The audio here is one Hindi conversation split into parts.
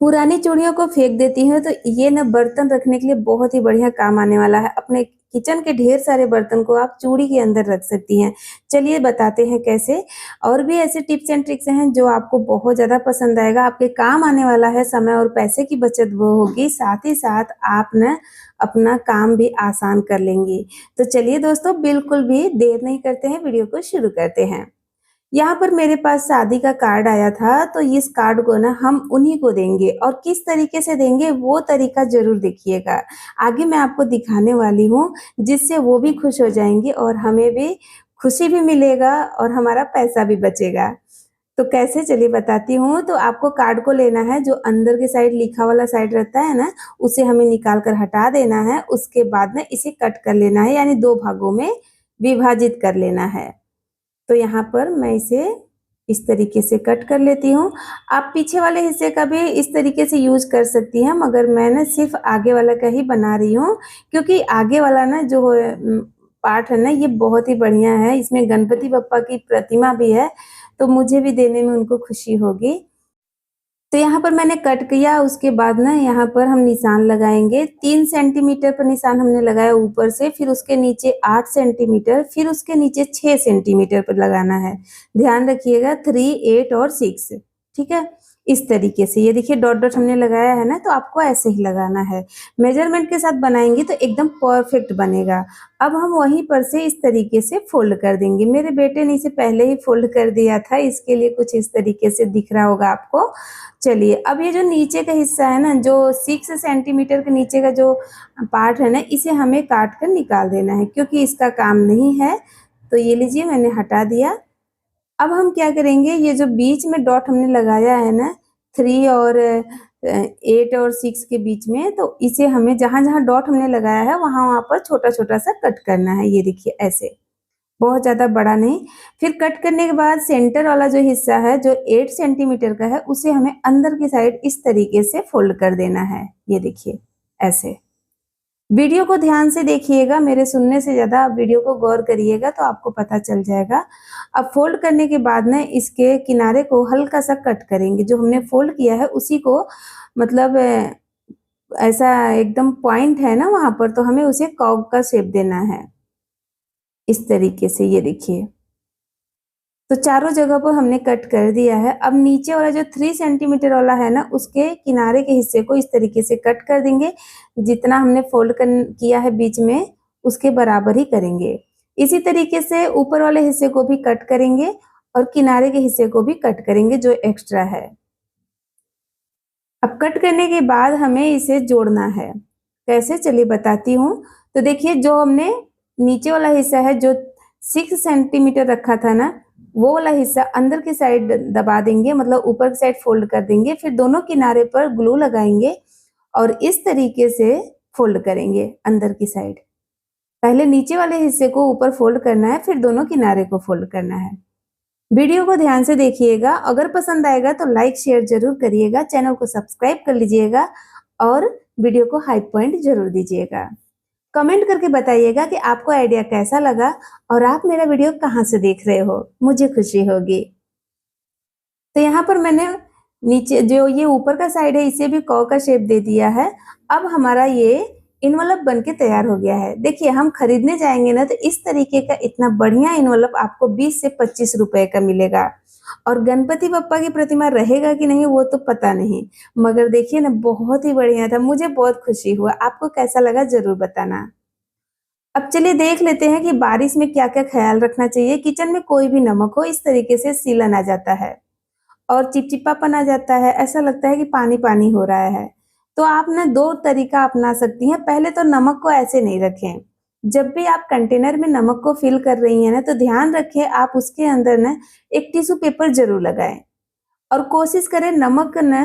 पुरानी चूड़ियों को फेंक देती हूँ तो ये ना बर्तन रखने के लिए बहुत ही बढ़िया काम आने वाला है। अपने किचन के ढेर सारे बर्तन को आप चूड़ी के अंदर रख सकती हैं। चलिए बताते हैं कैसे। और भी ऐसे टिप्स एंड ट्रिक्स हैं जो आपको बहुत ज़्यादा पसंद आएगा, आपके काम आने वाला है, समय और पैसे की बचत वो होगी, साथ ही साथ आप ना अपना काम भी आसान कर लेंगी। तो चलिए दोस्तों, बिल्कुल भी देर नहीं करते हैं, वीडियो को शुरू करते हैं। यहाँ पर मेरे पास शादी का कार्ड आया था, तो इस कार्ड को ना हम उन्हीं को देंगे और किस तरीके से देंगे वो तरीका ज़रूर देखिएगा। आगे मैं आपको दिखाने वाली हूँ, जिससे वो भी खुश हो जाएँगी और हमें भी खुशी भी मिलेगा और हमारा पैसा भी बचेगा। तो कैसे, चलिए बताती हूँ। तो आपको कार्ड को लेना है, जो अंदर के साइड लिखा वाला साइड रहता है ना, उसे हमें निकाल कर हटा देना है। उसके बाद ना इसे कट कर लेना है, यानी 2 भागों में विभाजित कर लेना है। तो यहाँ पर मैं इसे इस तरीके से कट कर लेती हूँ। आप पीछे वाले हिस्से का भी इस तरीके से यूज़ कर सकती हैं, मगर मैं ना सिर्फ़ आगे वाला का ही बना रही हूँ, क्योंकि आगे वाला ना जो पार्ट है ना, ये बहुत ही बढ़िया है। इसमें गणपति बप्पा की प्रतिमा भी है, तो मुझे भी देने में उनको खुशी होगी। तो यहाँ पर मैंने कट किया, उसके बाद ना यहाँ पर हम निशान लगाएँगे। 3 सेंटीमीटर पर निशान हमने लगाया ऊपर से, फिर उसके नीचे 8 सेंटीमीटर, फिर उसके नीचे 6 सेंटीमीटर पर लगाना है। ध्यान रखिएगा 3, 8 और 6, ठीक है? इस तरीके से ये देखिए डॉट डॉट हमने लगाया है ना, तो आपको ऐसे ही लगाना है। मेजरमेंट के साथ बनाएँगे तो एकदम परफेक्ट बनेगा। अब हम वहीं पर से इस तरीके से फ़ोल्ड कर देंगे। मेरे बेटे ने इसे पहले ही फ़ोल्ड कर दिया था, इसके लिए कुछ इस तरीके से दिख रहा होगा आपको। चलिए, अब ये जो नीचे का हिस्सा है ना, जो 6 सेंटीमीटर के नीचे का जो पार्ट है ना, इसे हमें काट कर निकाल देना है, क्योंकि इसका काम नहीं है। तो ये लीजिए, मैंने हटा दिया। अब हम क्या करेंगे, ये जो बीच में डॉट हमने लगाया है ना, 3 और 8 और 6 के बीच में, तो इसे हमें जहाँ-जहाँ डॉट हमने लगाया है वहाँ-वहाँ पर छोटा-छोटा सा कट करना है। ये देखिए ऐसे। बहुत ज़्यादा बड़ा नहीं। फिर कट करने के बाद सेंटर वाला जो हिस्सा है, जो 8 सेंटीमीटर का है, उसे हमें अंदर की साइड इस तरीके से फ़ोल्ड कर देना है। ये देखिए, ऐसे। वीडियो को ध्यान से देखिएगा, मेरे सुनने से ज़्यादा आप वीडियो को गौर करिएगा तो आपको पता चल जाएगा। अब फ़ोल्ड करने के बाद ना इसके किनारे को हल्का-सा कट करेंगे। जो हमने फ़ोल्ड किया है उसी को, मतलब ऐसा एकदम पॉइंट है ना वहाँ पर, तो हमें उसे कर्व का शेप देना है। इस तरीके से ये देखिए। तो चारों जगह पर हमने कट कर दिया है। अब नीचे वाला जो 3 सेंटीमीटर वाला है ना, उसके किनारे के हिस्से को इस तरीके से कट कर देंगे। जितना हमने फ़ोल्ड किया है बीच में, उसके बराबर ही करेंगे। इसी तरीके से ऊपर वाले हिस्से को भी कट करेंगे और किनारे के हिस्से को भी कट करेंगे जो एक्स्ट्रा है। अब कट करने के बाद हमें इसे जोड़ना है। कैसे, चलिए बताती हूँ। तो देखिए, जो हमने नीचे वाला हिस्सा है, जो 6 सेंटीमीटर रखा था ना, वो वाला हिस्सा अंदर की साइड दबा देंगे, मतलब ऊपर की साइड फ़ोल्ड कर देंगे। फिर दोनों किनारे पर ग्लू लगाएँगे और इस तरीके से फ़ोल्ड करेंगे अंदर की साइड। पहले नीचे वाले हिस्से को ऊपर फ़ोल्ड करना है, फिर दोनों किनारे को फ़ोल्ड करना है। वीडियो को ध्यान से देखिएगा। अगर पसंद आएगा तो लाइक शेयर ज़रूर करिएगा, चैनल को सब्सक्राइब कर लीजिएगा और वीडियो को हाई पॉइंट ज़रूर दीजिएगा। कमेंट करके बताइएगा कि आपको आइडिया कैसा लगा और आप मेरा वीडियो कहाँ से देख रहे हो, मुझे खुशी होगी। तो यहाँ पर मैंने नीचे जो ये ऊपर का साइड है, इसे भी कौ का शेप दे दिया है। अब हमारा ये इन्वेलप बन के तैयार हो गया है। देखिए, हम खरीदने जाएंगे ना, तो इस तरीके का इतना बढ़िया इन्वेलप आपको 20 से 25 रुपए का मिलेगा। और गणपति बप्पा की प्रतिमा रहेगा कि नहीं वो तो पता नहीं, मगर देखिए ना, बहुत ही बढ़िया था, मुझे बहुत खुशी हुआ। आपको कैसा लगा ज़रूर बताना। अब चलिए देख लेते हैं कि बारिश में क्या-क्या ख़्याल रखना चाहिए। किचन में कोई भी नमक हो, इस तरीके से सीलन आ जाता है और चिपचिपापन आ जाता है, ऐसा लगता है कि पानी-पानी हो रहा है। तो आप ना 2 तरीका अपना सकती हैं। पहले तो नमक को ऐसे नहीं रखें। जब भी आप कंटेनर में नमक को फिल कर रही हैं ना, तो ध्यान रखें आप उसके अंदर ना एक टिश्यू पेपर ज़रूर लगाएँ और कोशिश करें नमक ना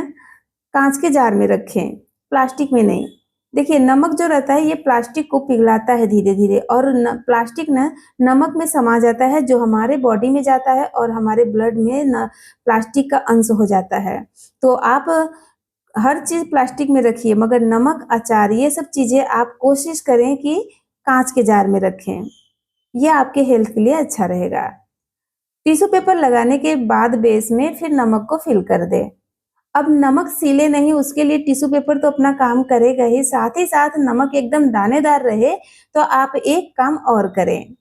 काँच के जार में रखें, प्लास्टिक में नहीं। देखिए, नमक जो रहता है ये प्लास्टिक को पिघलाता है धीरे-धीरे, और न प्लास्टिक ना नमक में समा जाता है, जो हमारे बॉडी में जाता है और हमारे ब्लड में न प्लास्टिक का अंश हो जाता है। तो आप हर चीज़ प्लास्टिक में रखिए, मगर नमक, अचार, ये सब चीज़ें आप कोशिश करें कि काँच के जार में रखें। ये आपके हेल्थ के लिए अच्छा रहेगा। टिश्यू पेपर लगाने के बाद बेस में फिर नमक को फिल कर दें। अब नमक सीले नहीं, उसके लिए टिश्यू पेपर तो अपना काम करेगा ही साथ नमक एकदम दानेदार रहे तो आप एक काम और करें।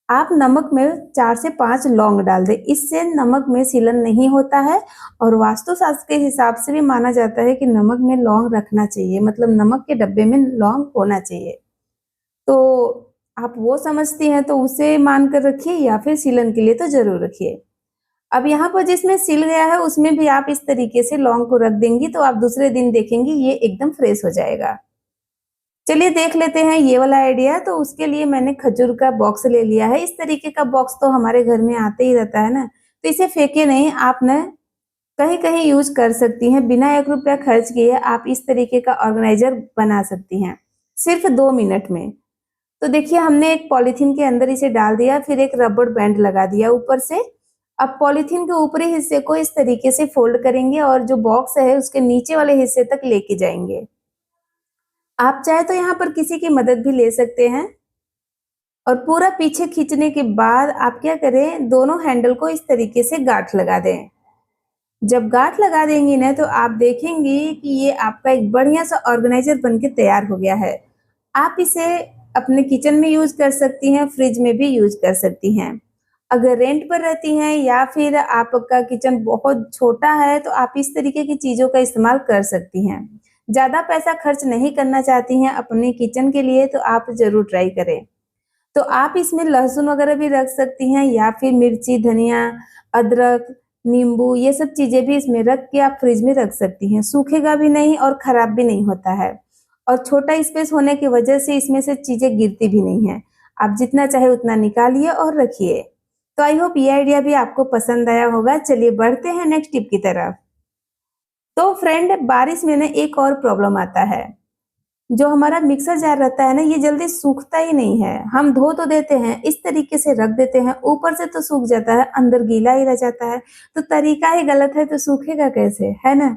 आप नमक में 4 से 5 लौंग डाल दें, इससे नमक में सीलन नहीं होता है और वास्तुशास्त्र के हिसाब से भी माना जाता है कि नमक में लौंग रखना चाहिए, मतलब नमक के डब्बे में लौंग होना चाहिए। तो आप वो समझती हैं तो उसे मान कर रखिए या फिर सीलन के लिए तो ज़रूर रखिए। अब यहाँ पर जिसमें सिल गया है उसमें भी आप इस तरीके से लौंग को रख देंगी तो आप दूसरे दिन देखेंगी ये एकदम फ्रेश हो जाएगा। चलिए देख लेते हैं ये वाला आइडिया। तो उसके लिए मैंने खजूर का बॉक्स ले लिया है। इस तरीके का बॉक्स तो हमारे घर में आते ही रहता है ना, तो इसे फेंके नहीं, आप ना कहीं-कहीं यूज़ कर सकती हैं। बिना ₹1 खर्च किए आप इस तरीके का ऑर्गेनाइज़र बना सकती हैं, सिर्फ़ 2 मिनट में। तो देखिए हमने एक पॉलीथीन के अंदर इसे डाल दिया, फिर एक रबर बैंड लगा दिया ऊपर से। अब पॉलीथीन के ऊपरी हिस्से को इस तरीके से फ़ोल्ड करेंगे और जो बॉक्स है उसके नीचे वाले हिस्से तक लेके जाएँगे। आप चाहे तो यहाँ पर किसी की मदद भी ले सकते हैं और पूरा पीछे खींचने के बाद आप क्या करें, दोनों हैंडल को इस तरीके से गांठ लगा दें। जब गांठ लगा देंगी ना तो आप देखेंगी कि ये आपका एक बढ़िया सा ऑर्गेनाइजर बनके तैयार हो गया है। आप इसे अपने किचन में यूज़ कर सकती हैं, फ्रिज में भी यूज़ कर सकती हैं। अगर रेंट पर रहती हैं या फिर आपका किचन बहुत छोटा है तो आप इस तरीके की चीज़ों का इस्तेमाल कर सकती हैं। ज़्यादा पैसा खर्च नहीं करना चाहती हैं अपने किचन के लिए तो आप ज़रूर ट्राई करें। तो आप इसमें लहसुन वगैरह भी रख सकती हैं या फिर मिर्ची, धनिया, अदरक, नींबू ये सब चीज़ें भी इसमें रख के आप फ्रिज में रख सकती हैं। सूखेगा भी नहीं और खराब भी नहीं होता है और छोटा स्पेस होने की वजह से इसमें से चीज़ें गिरती भी नहीं हैं। आप जितना चाहे उतना निकालिए और रखिए। तो आई होप ये आइडिया भी आपको पसंद आया होगा। चलिए बढ़ते हैं नेक्स्ट टिप की तरफ। तो फ्रेंड बारिश में ना एक और प्रॉब्लम आता है। जो हमारा मिक्सर जार रहता है ना ये जल्दी सूखता ही नहीं है। हम धो तो देते हैं, इस तरीके से रख देते हैं, ऊपर से तो सूख जाता है, अंदर गीला ही रह जाता है। तो तरीका ही गलत है तो सूखेगा कैसे, है ना?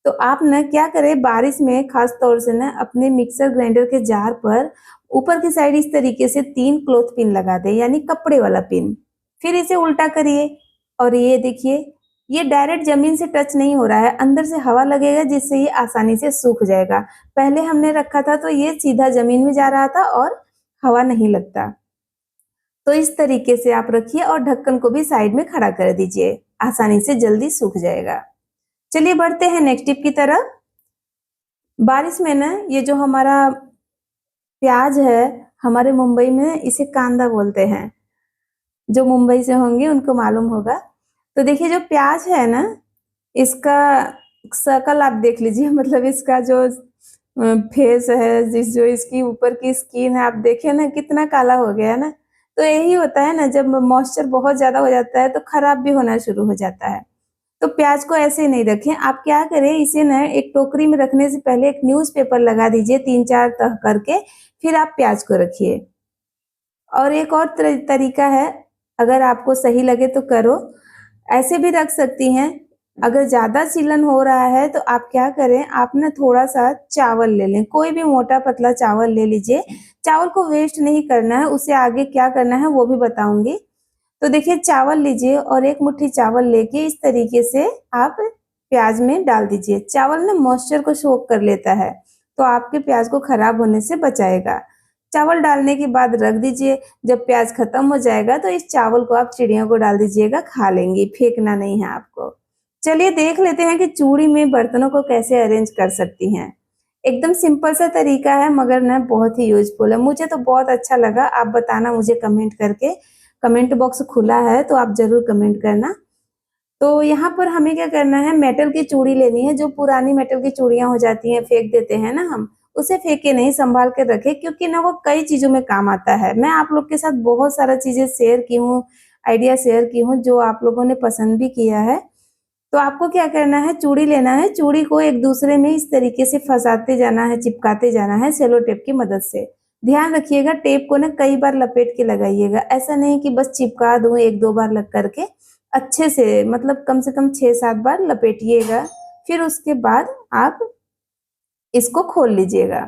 तो आप ना क्या करें, बारिश में खास तौर से ना अपने मिक्सर ग्राइंडर के जार पर ऊपर की साइड इस तरीके से 3 क्लॉथ पिन लगा दें, यानी कपड़े वाला पिन। फिर इसे उल्टा करिए और ये देखिए ये डायरेक्ट जमीन से टच नहीं हो रहा है, अंदर से हवा लगेगा जिससे ये आसानी से सूख जाएगा। पहले हमने रखा था तो ये सीधा जमीन में जा रहा था और हवा नहीं लगता। तो इस तरीके से आप रखिए और ढक्कन को भी साइड में खड़ा कर दीजिए, आसानी से जल्दी सूख जाएगा। चलिए बढ़ते हैं नेक्स्ट टिप की तरफ। बारिश में ना ये जो हमारा प्याज है, हमारे मुंबई में इसे कांदा बोलते हैं। जो मुंबई से होंगे उनको मालूम होगा। तो देखिए जो प्याज है ना, इसका शकल आप देख लीजिए मतलब इसका जो फेस है, जिस जो इसकी ऊपर की स्किन है, आप देखें ना कितना काला हो गया है ना। तो यही होता है ना, जब मॉइस्चर बहुत ज़्यादा हो जाता है तो खराब भी होना शुरू हो जाता है। तो प्याज को ऐसे नहीं रखें, आप क्या करें, इसे ना एक टोकरी में रखने से पहले एक न्यूज़पेपर लगा दीजिए 3-4 तह करके, फिर आप प्याज को रखिए। और एक और तरीका है, अगर आपको सही लगे तो करो, ऐसे भी रख सकती हैं। अगर ज़्यादा सीलन हो रहा है तो आप क्या करें, आप ना थोड़ा-सा चावल ले लें, कोई भी मोटा-पतला चावल ले लीजिए। चावल को वेस्ट नहीं करना है, उसे आगे क्या करना है वो भी बताऊँगी। तो देखिए चावल लीजिए और एक मुट्ठी चावल लेके इस तरीके से आप प्याज में डाल दीजिए। चावल ना मॉइस्चर को सोक कर लेता है, तो आपके प्याज को खराब होने से बचाएगा। चावल डालने के बाद रख दीजिए, जब प्याज खत्म हो जाएगा तो इस चावल को आप चिड़ियों को डाल दीजिएगा, खा लेंगी, फेंकना नहीं है आपको। चलिए देख लेते हैं कि चूड़ी में बर्तनों को कैसे अरेंज कर सकती हैं। एकदम सिंपल सा तरीका है मगर ना बहुत ही यूज़फुल है। मुझे तो बहुत अच्छा लगा, आप बताना मुझे कमेंट करके। कमेंट बॉक्स खुला है तो आप ज़रूर कमेंट करना। तो यहाँ पर हमें क्या करना है, मेटल की चूड़ी लेनी है। जो पुरानी मेटल की चूड़ियाँ हो जाती हैं, फेंक देते हैं ना हम, उसे फेंके नहीं, संभाल के रखें क्योंकि ना वो कई चीज़ों में काम आता है। मैं आप लोग के साथ बहुत सारा चीज़ें शेयर की हूँ, आइडिया शेयर की हूँ जो आप लोगों ने पसंद भी किया है। तो आपको क्या करना है, चूड़ी लेना है, चूड़ी को एक दूसरे में इस तरीके से फँसाते जाना है, चिपकाते जाना है सेलो टेप की मदद से। ध्यान रखिएगा टेप को ना कई बार लपेट के लगाइएगा, ऐसा नहीं कि बस चिपका दूँ 1-2 बार लग करके। अच्छे से मतलब कम से कम 6-7 बार लपेटिएगा, फिर उसके बाद आप इसको खोल लीजिएगा।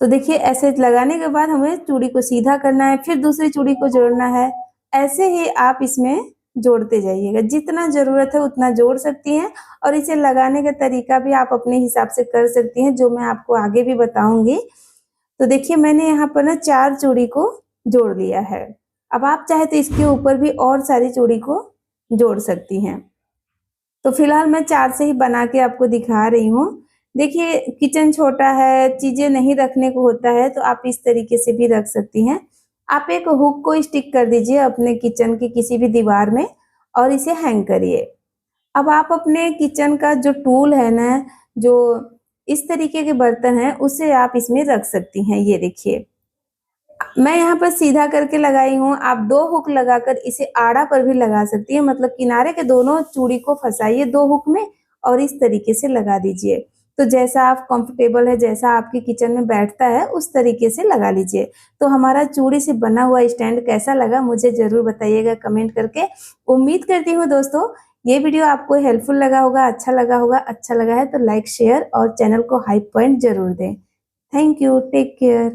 तो देखिए ऐसे लगाने के बाद हमें चूड़ी को सीधा करना है, फिर दूसरी चूड़ी को जोड़ना है। ऐसे ही आप इसमें जोड़ते जाइएगा। जितना ज़रूरत है उतना जोड़ सकती हैं और इसे लगाने का तरीका भी आप अपने हिसाब से कर सकती हैं, जो मैं आपको आगे भी बताऊँगी। तो देखिए मैंने यहाँ पर ना 4 चूड़ी को जोड़ लिया है। अब आप चाहे तो इसके ऊपर भी और सारी चूड़ी को जोड़ सकती हैं। तो फिलहाल मैं 4 से ही बना के आपको दिखा रही हूँ। देखिए किचन छोटा है, चीज़ें नहीं रखने को होता है तो आप इस तरीके से भी रख सकती हैं। आप एक हुक को स्टिक कर दीजिए अपने किचन की किसी भी दीवार में और इसे हैंग करिए। अब आप अपने किचन का जो टूल है ना, जो इस तरीके के बर्तन हैं, उसे आप इसमें रख सकती हैं। ये देखिए, मैं यहाँ पर सीधा करके लगाई हूँ, आप 2 हुक लगाकर इसे आड़ा पर भी लगा सकती हैं, मतलब किनारे के दोनों चूड़ी को फँसाइए 2 हुक में और इस तरीके से लगा दीजिए। तो जैसा आप कंफर्टेबल है, जैसा आपके किचन में बैठता है, उस तरीके से लगा लीजिए। तो हमारा चूड़ी से बना हुआ स्टैंड कैसा लगा मुझे ज़रूर बताइएगा कमेंट करके। उम्मीद करती हूँ दोस्तों, ये वीडियो आपको हेल्पफुल लगा होगा, अच्छा लगा होगा। अच्छा लगा है तो लाइक, शेयर और चैनल को हाई पॉइंट ज़रूर दें। Thank you, take care.